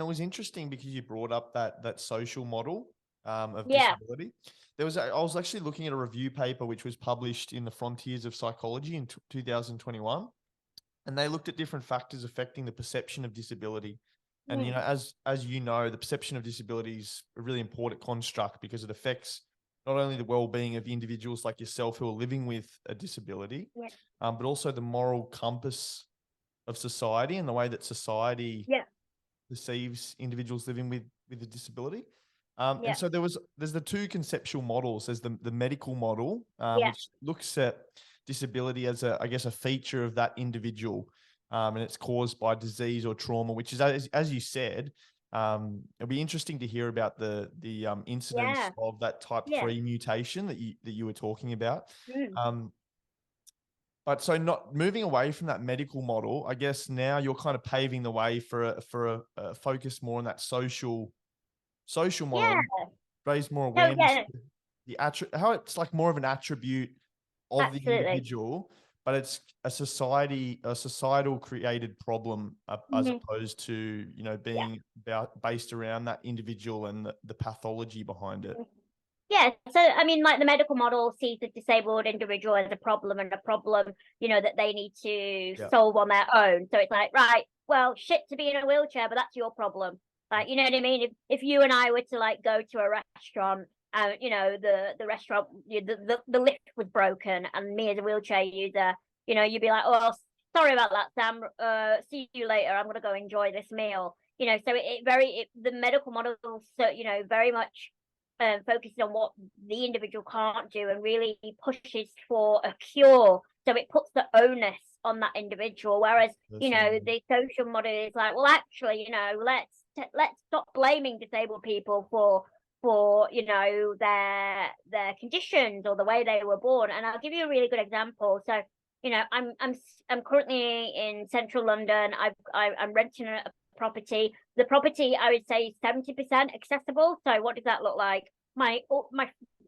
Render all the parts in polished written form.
it was interesting because you brought up that social model of Yeah. disability. I was actually looking at a review paper which was published in the Frontiers of Psychology in 2021, and they looked at different factors affecting the perception of disability. And Mm. as you know, the perception of disability is a really important construct because it affects not only the well-being of individuals like yourself who are living with a disability, Yeah. but also the moral compass of society and the way that society Yeah. perceives individuals living with a disability. And Yeah. so there's the two conceptual models. There's the medical model, Yeah. which looks at disability as I guess, a feature of that individual, and it's caused by disease or trauma, which is, as you said, it'll be interesting to hear about the incidence Yeah. of that type Yeah. 3 mutation that you were talking about. Mm. Um, but so not moving away from that medical model, I guess now you're kind of paving the way for a focus more on that social model Yeah. and raise more No, awareness yeah, to how it's like more of an attribute of the absolutely. individual, but it's a societal created problem, as Mhm. opposed to, Yeah. being based around that individual and the pathology behind it. Yeah, so I mean, like the medical model sees the disabled individual as a problem and a problem, that they need to Yeah. solve on their own. So it's like, right, well, shit to be in a wheelchair, but that's your problem. Yeah. Like, you know what I mean? If you and I were to like go to a restaurant, the restaurant, the lift was broken, and me as a wheelchair user, you'd be like, oh, sorry about that, Sam. See you later. I'm gonna go enjoy this meal. So the medical model, so very much focuses on what the individual can't do and really pushes for a cure. So it puts the onus on that individual. Whereas, the social model is like, well, actually, let's stop blaming disabled people for their conditions or the way they were born. And I'll give you a really good example. So, I'm currently in central London. I'm renting a property. The property, I would say, 70% accessible. So what does that look like? My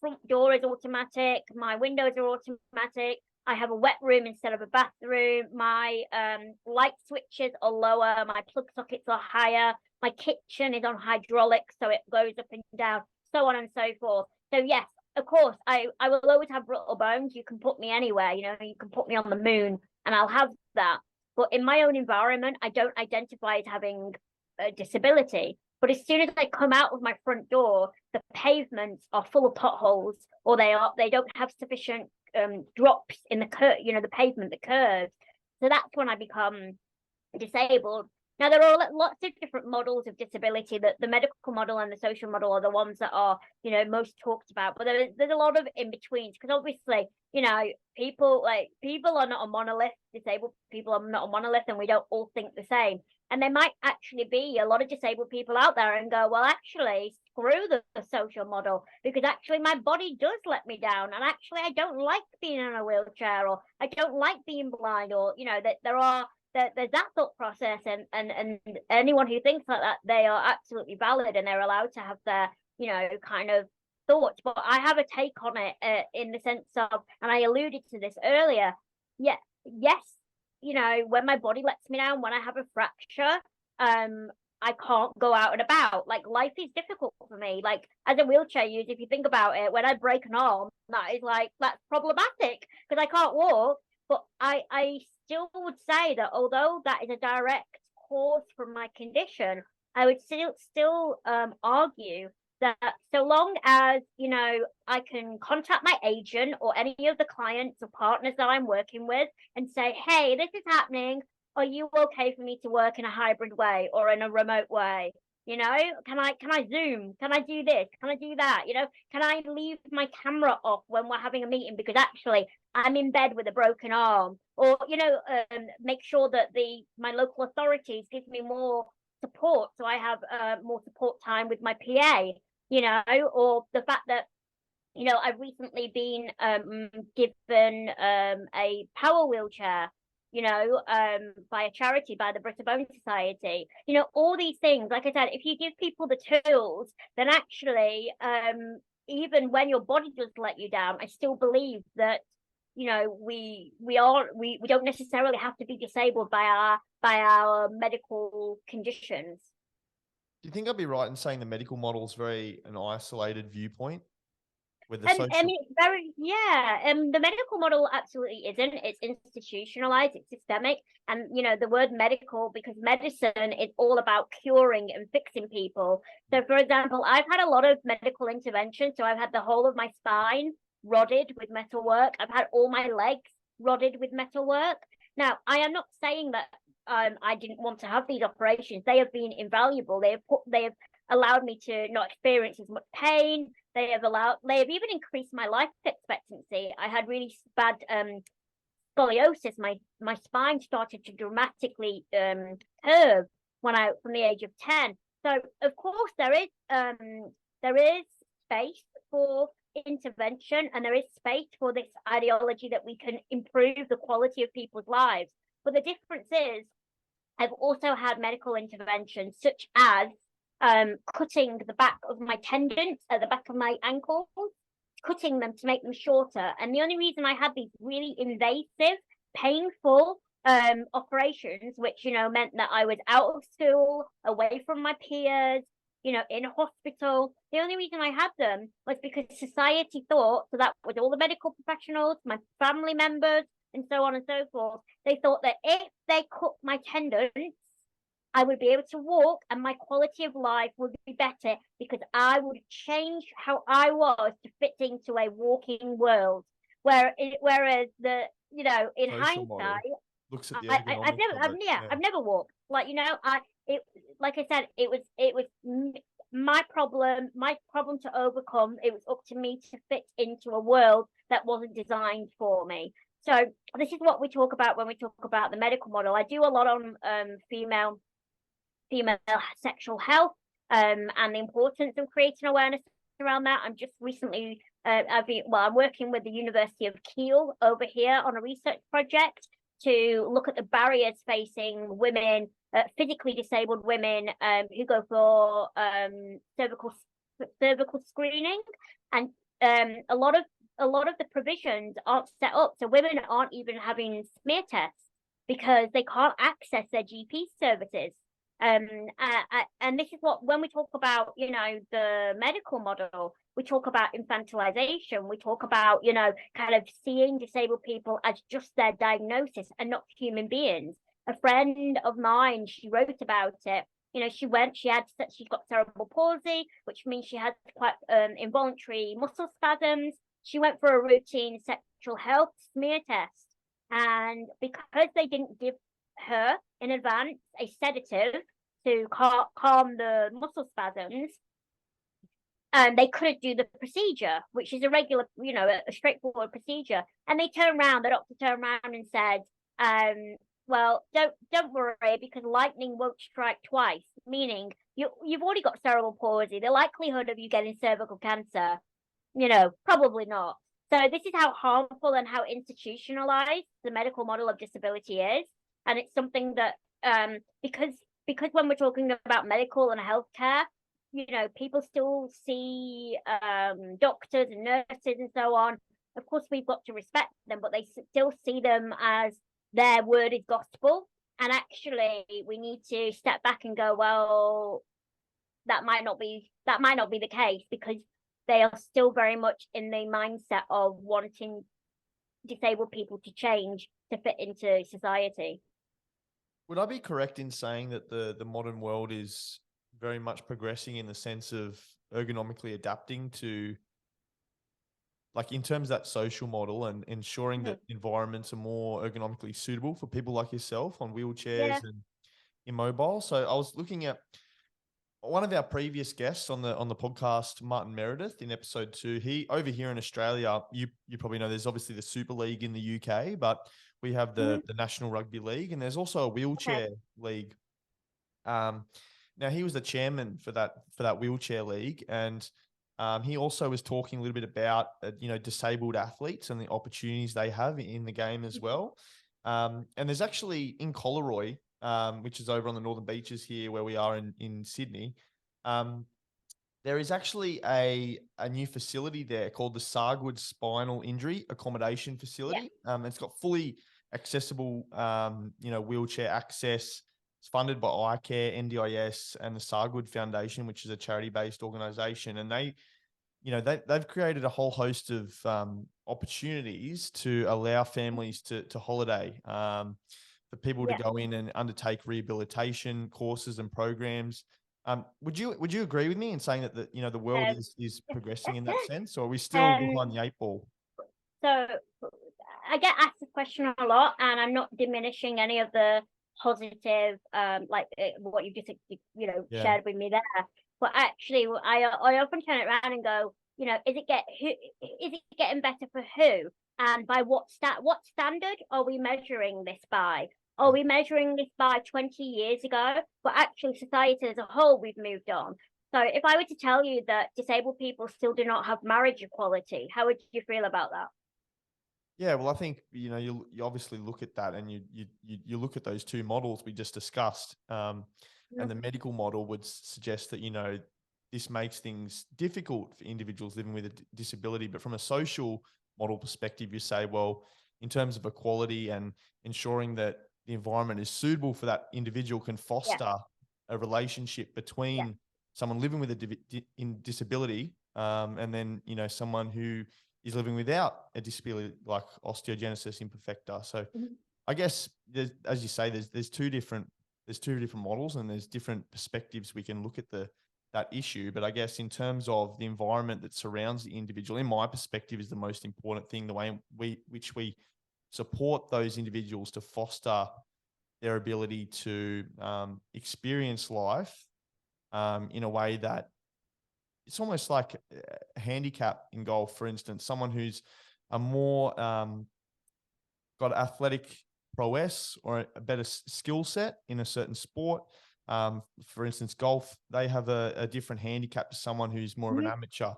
front door is automatic. My windows are automatic. I have a wet room instead of a bathroom. My light switches are lower. My plug sockets are higher. My kitchen is on hydraulics, so it goes up and down, so on and so forth. So yes, of course, I will always have brittle bones. You can put me anywhere. You can put me on the moon, and I'll have that. But in my own environment, I don't identify as having a disability. But as soon as I come out of my front door, the pavements are full of potholes, or they don't have sufficient drops in the the pavement, the curves. So that's when I become disabled. Now, there are lots of different models of disability. That the medical model and the social model are the ones that are, most talked about. But there's a lot of in betweens, because obviously, people are not a monolith. Disabled people are not a monolith, and we don't all think the same. And there might actually be a lot of disabled people out there and go, well, actually, screw the social model, because actually my body does let me down, and actually I don't like being in a wheelchair, or I don't like being blind, or that there's that thought process, and anyone who thinks like that, they are absolutely valid, and they're allowed to have their kind of thoughts. But I have a take on it, in the sense of, and I alluded to this earlier, yes, when my body lets me down, when I have a fracture, I can't go out and about. Like, life is difficult for me. Like, as a wheelchair user, if you think about it, when I break an arm, that's problematic because I can't walk. But I still would say that although that is a direct cause from my condition, I would still argue that so long as I can contact my agent or any of the clients or partners that I'm working with and say, hey, this is happening, are you okay for me to work in a hybrid way or in a remote way? Can I Zoom? Can I do this? Can I do that? Can I leave my camera off when we're having a meeting because actually I'm in bed with a broken arm? Or make sure that my local authorities give me more support, so I have more support time with my PA. Or the fact that I've recently been given a power wheelchair, by a charity, by the Bone Society. All these things, like I said, if you give people the tools, then actually, even when your body does let you down, I still believe that, we don't necessarily have to be disabled by our medical conditions. Do you think I'd be right in saying the medical model is very an isolated viewpoint, where the I social? mean, very, yeah. The medical model absolutely isn't. It's institutionalized, it's systemic, and the word medical, because medicine is all about curing and fixing people. So, for example, I've had a lot of medical interventions. So I've had the whole of my spine rodded with metalwork. I've had all my legs rodded with metalwork. Now, I am not saying that I didn't want to have these operations. They have been invaluable. They have allowed me to not experience as much pain. They have even increased my life expectancy. I had really bad scoliosis. My spine started to dramatically curve from the age of 10. So of course there is space for intervention, and there is space for this ideology that we can improve the quality of people's lives. But the difference is I've also had medical interventions such as cutting the back of my tendons at the back of my ankles, cutting them to make them shorter. And the only reason I had these really invasive, painful operations, which meant that I was out of school, away from my peers, in a hospital. The only reason I had them was because society thought, so that was all the medical professionals, my family members, and so on and so forth. They thought that if they cut my tendons, I would be able to walk and my quality of life would be better because I would change how I was to fit into a walking world. Whereas in Social hindsight, model looks at the ergonomics of it. Yeah. I've never walked. Like I said, it was my problem to overcome. It was up to me to fit into a world that wasn't designed for me. So this is what we talk about when we talk about the medical model. I do a lot on female sexual health and the importance of creating awareness around that. I'm just recently I'm working with the University of Kiel over here on a research project to look at the barriers facing women, physically disabled women who go for cervical screening, and a lot of the provisions aren't set up, so women aren't even having smear tests because they can't access their GP services. And this is what, when we talk about the medical model, we talk about infantilization, we talk about kind of seeing disabled people as just their diagnosis and not human beings. A friend of mine, she wrote about it. She's got cerebral palsy, which means she has quite involuntary muscle spasms. She went for a routine sexual health smear test, and because they didn't give her in advance a sedative to calm the muscle spasms, and they couldn't do the procedure, which is a regular, a straightforward procedure. And the doctor turned around and said, well, don't worry, because lightning won't strike twice, meaning you've already got cerebral palsy. The likelihood of you getting cervical cancer, probably not. So this is how harmful and how institutionalized the medical model of disability is. And it's something that because when we're talking about medical and healthcare, people still see doctors and nurses and so on. Of course, we've got to respect them, but they still see them as their word is gospel. And actually, we need to step back and go, well, that might not be the case, because they are still very much in the mindset of wanting disabled people to change to fit into society. Would I be correct in saying that the modern world is very much progressing in the sense of ergonomically adapting to, like, in terms of that social model and ensuring that environments are more ergonomically suitable for people like yourself on wheelchairs and immobile? So I was looking at one of our previous guests on the podcast, Martin Meredith, in episode 2. He, over here in Australia, you probably know there's obviously the Super League in the UK, but we have the National Rugby League, and there's also a wheelchair league. Now he was the chairman for that wheelchair league, and he also was talking a little bit about disabled athletes and the opportunities they have in the game as well. And there's actually in Collaroy, which is over on the Northern Beaches here where we are in Sydney, there is actually a new facility there called the Sargwood Spinal Injury Accommodation Facility. It's got fully accessible, wheelchair access, It's funded by iCare, NDIS, and the Sargood Foundation, which is a charity-based organization. And they've created a whole host of opportunities to allow families to holiday, for people to go in and undertake rehabilitation courses and programs. Would you agree with me in saying that the world is progressing in that sense, or are we still behind the 8 ball? So I get asked this question a lot, and I'm not diminishing any of the positive, what you just shared with me there. But actually, I often turn it around and go, is it getting better for who, and by what standard are we measuring this by? Are we measuring this by 20 years ago? But actually, society as a whole, we've moved on. So if I were to tell you that disabled people still do not have marriage equality, how would you feel about that? Yeah, well, I think you obviously look at that, and you look at those two models we just discussed, and the medical model would suggest that this makes things difficult for individuals living with a disability. But from a social model perspective, you say, well, in terms of equality and ensuring that the environment is suitable for that individual can foster a relationship between someone living with a disability, and then someone who is living without a disability like osteogenesis imperfecta. So I guess as you say, there's two different models, and there's different perspectives we can look at that issue. But I guess in terms of the environment that surrounds the individual, in my perspective, is the most important thing, the way which we support those individuals to foster their ability to experience life in a way that it's almost like a handicap in golf, for instance, someone who's a more got athletic prowess or a better skill set in a certain sport. For instance, golf, they have a different handicap to someone who's more of an amateur.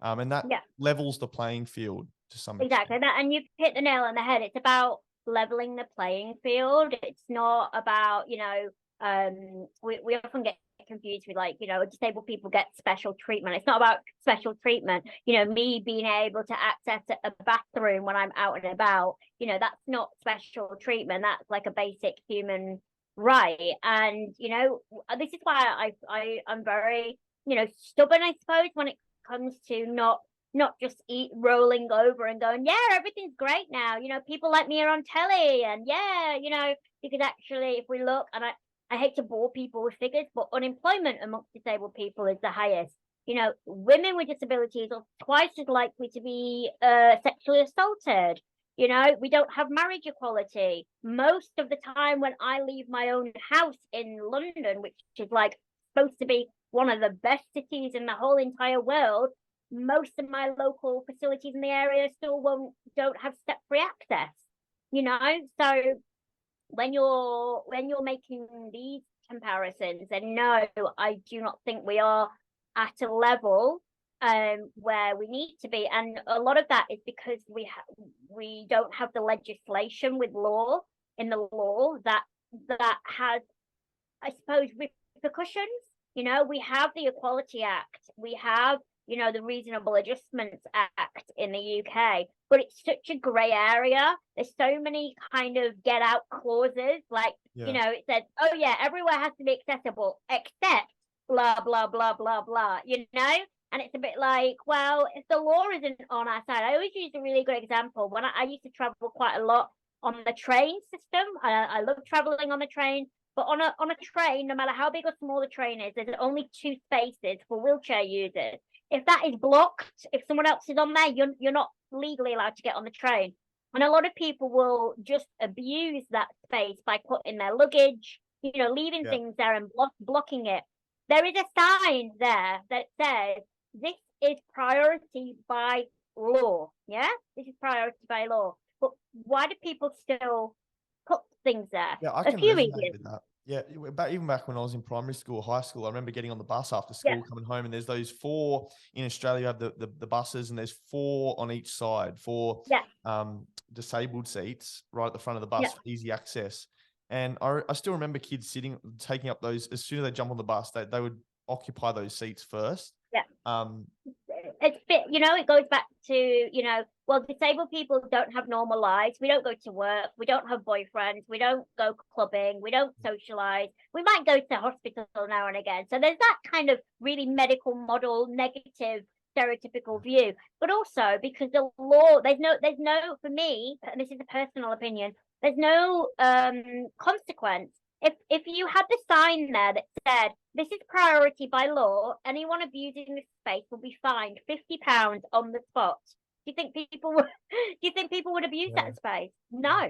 And that levels the playing field to some extent. Exactly that. And you've hit the nail on the head. It's about leveling the playing field. It's not about, we often get confused with disabled people get special treatment. It's not about special treatment. Me being able to access a bathroom when I'm out and about, that's not special treatment. That's like a basic human right. And this is why I'm very stubborn, I suppose, when it comes to not just rolling over and going, yeah, everything's great now. People like me are on telly, and because actually, if we look, and I hate to bore people with figures, but unemployment amongst disabled people is the highest. Women with disabilities are twice as likely to be sexually assaulted. We don't have marriage equality. Most of the time when I leave my own house in London, which is like supposed to be one of the best cities in the whole entire world, most of my local facilities in the area still don't have step-free access. So when you're making these comparisons, then no, I do not think we are at a level where we need to be. And a lot of that is because we don't have the legislation with law that has, I suppose, repercussions. We have the Equality Act, we have the Reasonable Adjustments Act in the UK, but it's such a grey area. There's so many kind of get out clauses, like it says, oh yeah, everywhere has to be accessible except blah blah blah blah blah, and it's a bit like, well, if the law isn't on our side. I always use a really good example when I used to travel quite a lot on the train system. I love traveling on the train. But on a train, no matter how big or small the train is, there's only 2 spaces for wheelchair users. If that is blocked, if someone else is on there, you're not legally allowed to get on the train. And a lot of people will just abuse that space by putting their luggage, leaving things there and blocking it. There is a sign there that says, this is priority by law. Yeah, this is priority by law. But why do people still put things there? Yeah, I can resonate with that. Yeah, even back when I was in primary school, high school, I remember getting on the bus after school, coming home, and there's those 4 in Australia. You have the buses, and there's 4 on each side, 4 disabled seats right at the front of the bus for easy access. And I still remember kids taking up those as soon as they jump on the bus. They would occupy those seats first. it's bit, you know, it goes back to, you know, well, disabled people don't have normal lives. We don't go to work. We don't have boyfriends. We don't go clubbing. We don't socialize. We might go to hospital now and again. So there's that kind of really medical model, negative, stereotypical view. But also because the law, there's no, for me, and this is a personal opinion, there's no consequence. If you had the sign there that said this is priority by law, anyone abusing this space will be fined £50 on the spot. Do you think people would abuse that space? No.